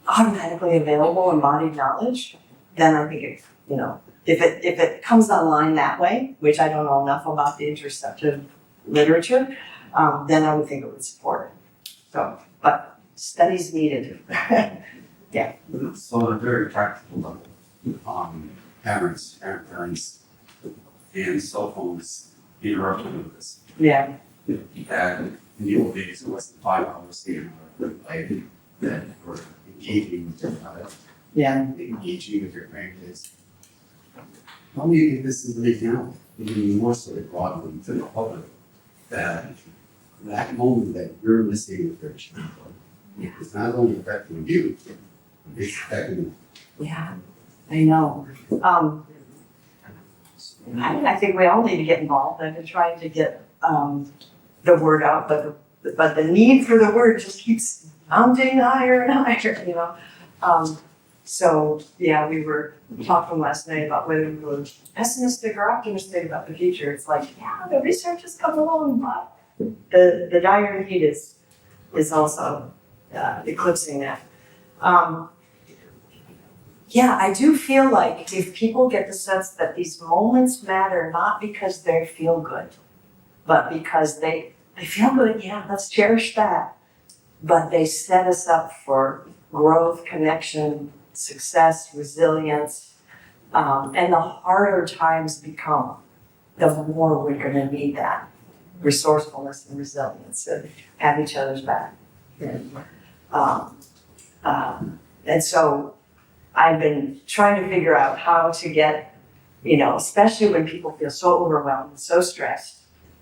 automatically available embodied knowledge, then I think it, if it comes online that way, which I don't know enough about the interoceptive literature, then I would think it would support it. So, but studies needed. Yeah. So on a very practical level, parents and cell phones interrupted with this. Yeah. And in the old days, it was 5 hours later that were engaging with your child, engaging with your grandkids. How do you get this information out? Even more so broadly to the public, that moment that you're listening with your child is not only affecting you, it's affecting them. Yeah, I know. I think we all need to get involved. I've been trying to get the word out, but the need for the word just keeps mounting higher and higher, So yeah, we were talking last night about whether we were pessimistic or optimistic about the future. It's like, the research has come along, but the dire need is also eclipsing that. I do feel like if people get the sense that these moments matter not because they feel good, but because they feel good, let's cherish that. But they set us up for growth, connection, success, resilience, and the harder times become, the more we're going to need that resourcefulness and resilience and have each other's back. And so I've been trying to figure out how to get, especially when people feel so overwhelmed, so stressed,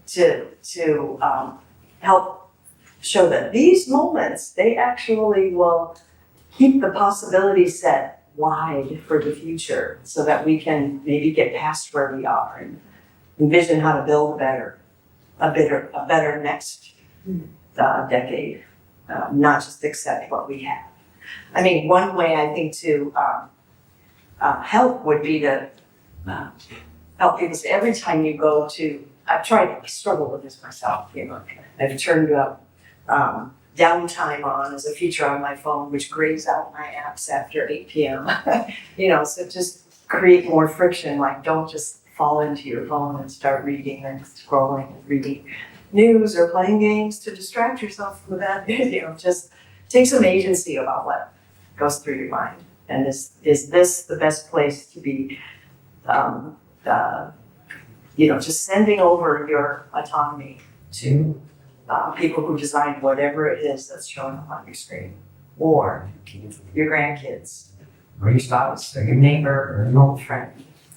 to help show that these moments, they actually will keep the possibility set wide for the future so that we can maybe get past where we are and envision how to build a better next decade, not just accept what we have. I mean, one way I think to help would be to help people. So every time you go to, I struggle with this myself, I've turned up downtime on as a feature on my phone, which grays out my apps after 8 p.m. So just create more friction, like don't just fall into your phone and start reading and scrolling and reading news or playing games to distract yourself from that. Just take some agency about what goes through your mind. And is this the best place to be, just sending over your autonomy to people who design whatever it is that's showing up on your screen, or your grandkids, or your spouse, or your neighbor, or an old friend,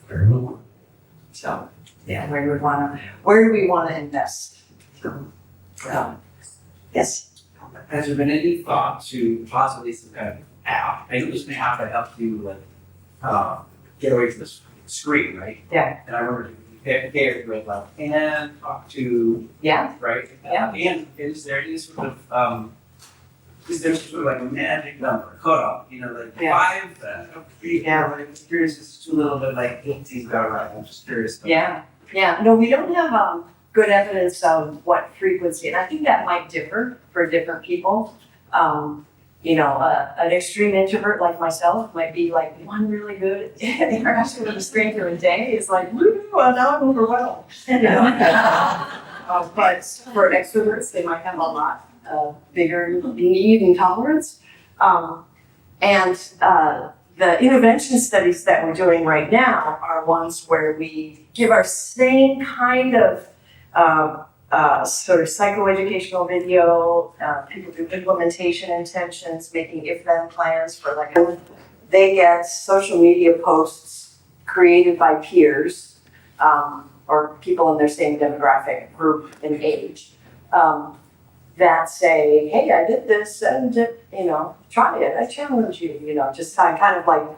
or anyone. So, where do we want to invest? Yes. Has there been any thought to possibly some kind of app? I know there's an app that helps you get away from the screen, right? Yeah. And I remember there with and talk to right? Yeah. And is there any sort of like a magic number, cutoff? Like 5, 3, 4. I'm just curious. It's too little bit like 18's got right. I'm just curious. Yeah. No, we don't have good evidence of what frequency, and I think that might differ for different people. An extreme introvert like myself might be like one really good interaction with a stranger a day is like, woo, now I'm overwhelmed. But for extroverts, they might have a lot bigger need and tolerance. The intervention studies that we're doing right now are ones where we give our same kind of sort of psychoeducational video. People do implementation intentions, making if-then plans for they get social media posts created by peers or people in their same demographic group and age that say, hey, I did this and try it, I challenge you, just kind of like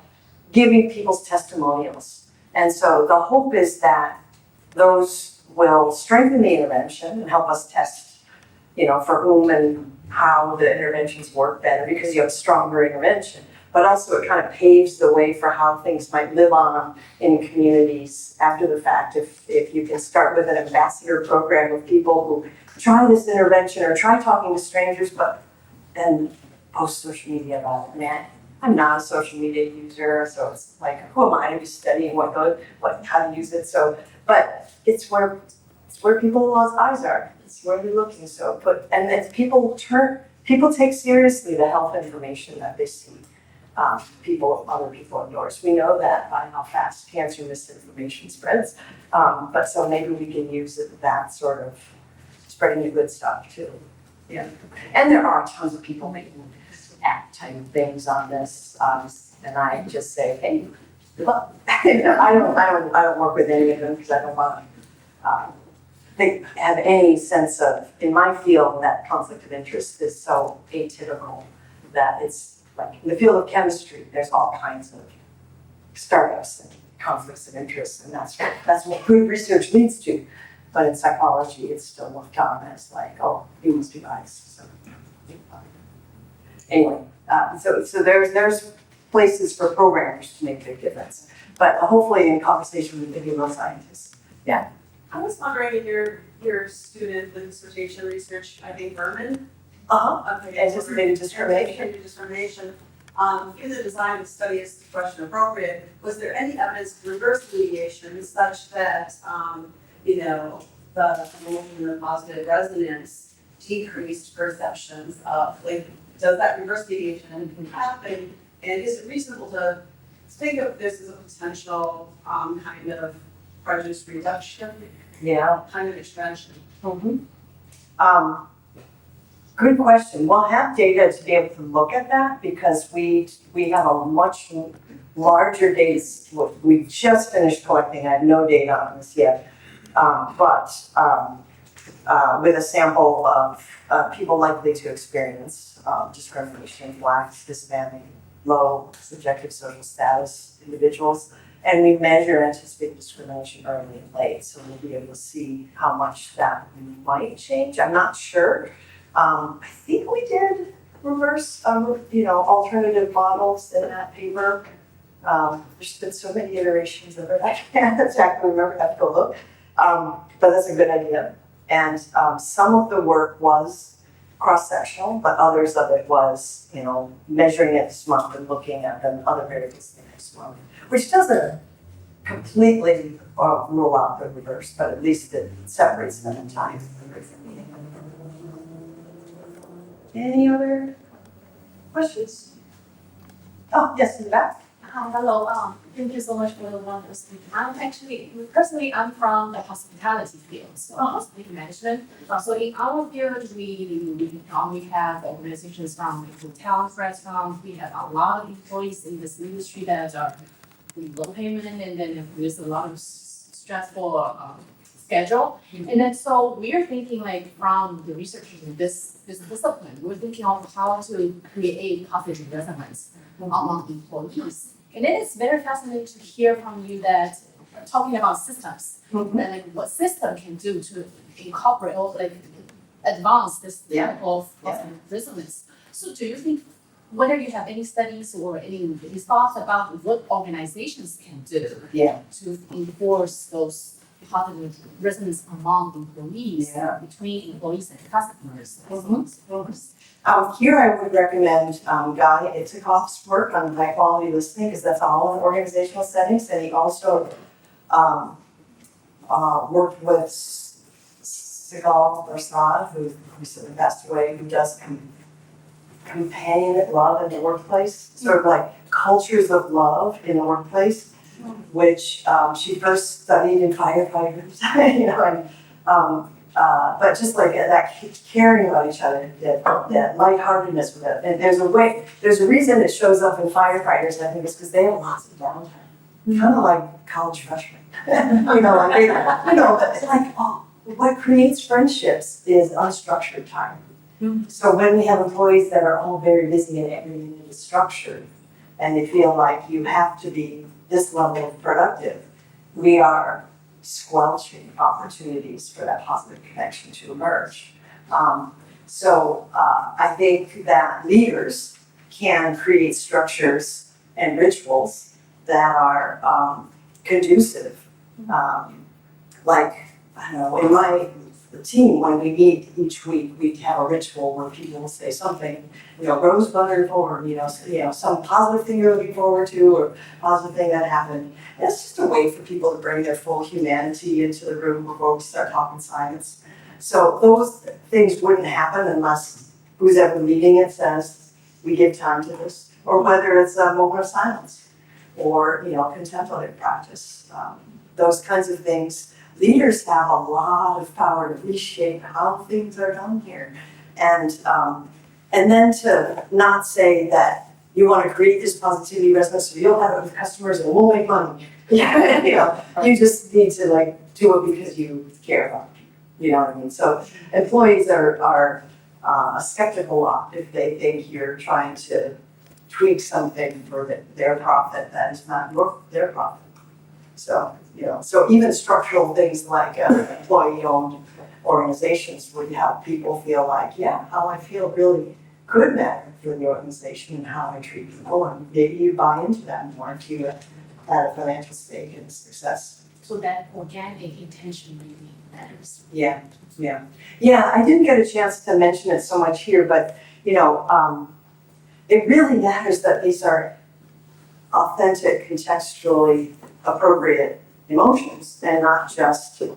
giving people's testimonials. And so the hope is that those will strengthen the intervention and help us test, for whom and how the interventions work better because you have stronger intervention. But also it kind of paves the way for how things might live on in communities after the fact. If you can start with an ambassador program of people who try this intervention or try talking to strangers, but then post social media about it. Man, I'm not a social media user, so it's like, who am I to be studying how to use it? So, but it's where people's eyes are. It's where they're looking. So, if people take seriously the health information that they see. Other people indoors. We know that by how fast cancer misinformation spreads. But so maybe we can use that sort of spreading the good stuff too. Yeah. And there are tons of people making app type things on this. And I just say, hey, good luck. I don't work with any of them because I don't want to have any sense of, in my field, that conflict of interest is so atypical that it's like in the field of chemistry, there's all kinds of startups and conflicts of interest, and that's what good research leads to. But in psychology, it's still looked on as like, oh, you must be biased. So anyway, so there's places for programmers to make a big difference, but hopefully in conversation with behavioral scientists. Yeah. I was wondering in your student with dissertation research, I think Berman. Anticipated discrimination. In the design of the study is the question appropriate. Was there any evidence of reverse mediation such that the promotion of positive resonance decreased perceptions of does that reverse mediation happen? And is it reasonable to think of this as a potential kind of prejudice reduction? Yeah. Kind of intervention. Mm-hmm. Good question. We'll have data to be able to look at that because we have a much larger data. We just finished collecting. I have no data on this yet, but with a sample of people likely to experience discrimination, Blacks, Hispanic, low subjective social status individuals. And we measure anticipated discrimination early and late, so we'll be able to see how much that might change. I'm not sure. I think we did reverse, alternative models in that paper. There's been so many iterations of it, I can't exactly remember, I have to go look. But that's a good idea. And some of the work was cross-sectional, but others of it was, measuring it this month and looking at the other variables the next month, which doesn't completely rule out the reverse, but at least it separates them in time. Any other questions? Oh, yes, in the back. Hello, thank you so much for the wonderful speaking. Personally, I'm from the hospitality field, so hospitality management. So in our field, we have organizations from hotels, restaurants, we have a lot of employees in this industry that are low payment, and then there's a lot of stressful schedule. And then so we're thinking like from the researchers in this discipline, we're thinking of how to create positive resonance among employees. And then it's very fascinating to hear from you that talking about systems, and like what system can do to incorporate or like advance this type of positive resonance. So do you think whether you have any studies or any thoughts about what organizations can do to enforce those positive resonance among employees, between employees and customers? Here I would recommend Guy Itikoff's work on high quality listening, because that's all in organizational settings, and he also worked with Sigal Prasad, who recently passed away, who does companion love in the workplace, sort of like cultures of love in the workplace, which she first studied in firefighters, but just like that caring about each other, that lightheartedness with it. And there's a reason it shows up in firefighters, and I think it's because they have lots of downtime. Kind of like college freshmen. It's like, what creates friendships is unstructured time. So when we have employees that are all very busy and everything is structured, and they feel like you have to be this level of productive, we are squelching opportunities for that positive connection to emerge. I think that leaders can create structures and rituals that are conducive. In my team, when we meet each week, we have a ritual where people will say something, rose buttered forward, some positive thing you're looking forward to, or positive thing that happened. And it's just a way for people to bring their full humanity into the room before we start talking science. So those things wouldn't happen unless who's ever leading it says, we give time to this, or whether it's a moment of silence, or contemplative practice. Those kinds of things. Leaders have a lot of power to reshape how things are done here. And then to not say that you want to create this positivity resonance so you'll have it with customers and we'll make money. You just need to do it because you care about it. You know what I mean? So employees are skeptical if they think you're trying to tweak something for their profit that is not their profit. So even structural things like employee-owned organizations would help people feel like, how I feel really could matter for the organization and how I treat people, and maybe you buy into that more if you had a financial stake in success. So that organic intention really matters. Yeah, I didn't get a chance to mention it so much here, but it really matters that these are authentic, contextually appropriate emotions and not just a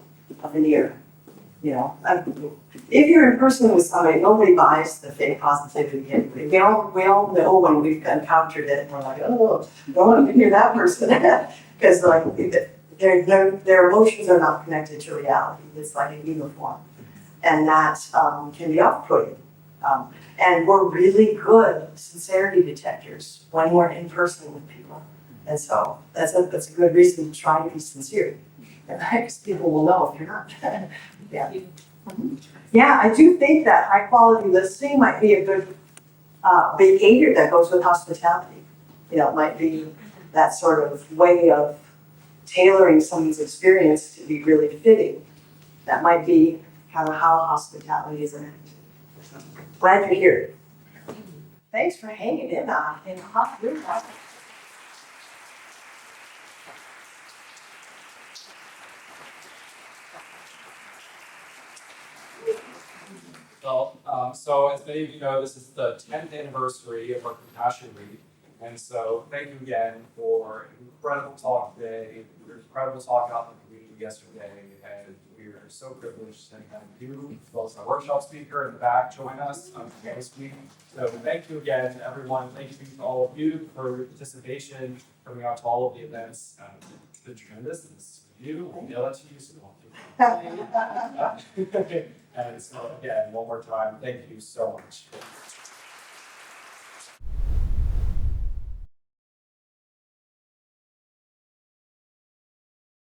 veneer. If you're in person with somebody, nobody buys the fake positivity anyway. We all know when we've encountered it and we're like, oh, don't want to be near that person. Because their emotions are not connected to reality. It's like a uniform. And that can be off-putting. And we're really good sincerity detectors when we're in person with people. And so that's a good reason to try to be sincere. Because people will know if you're not. Yeah, I do think that high quality listening might be a good behavior that goes with hospitality. It might be that sort of way of tailoring someone's experience to be really fitting. That might be kind of how hospitality is enacted. So, glad you're here. Thanks for hanging in a hot room. So as many of you know, this is the 10th anniversary of our Compassion Week. And so thank you again for an incredible talk today, your incredible talk out in the community yesterday. And we are so privileged to have you, as well as our workshop speaker in the back, join us this week. So thank you again, everyone. Thank you to all of you for your participation, coming out to all of the events. It's been tremendous. This is for you. We'll mail it to you, so don't And so again, one more time, thank you so much.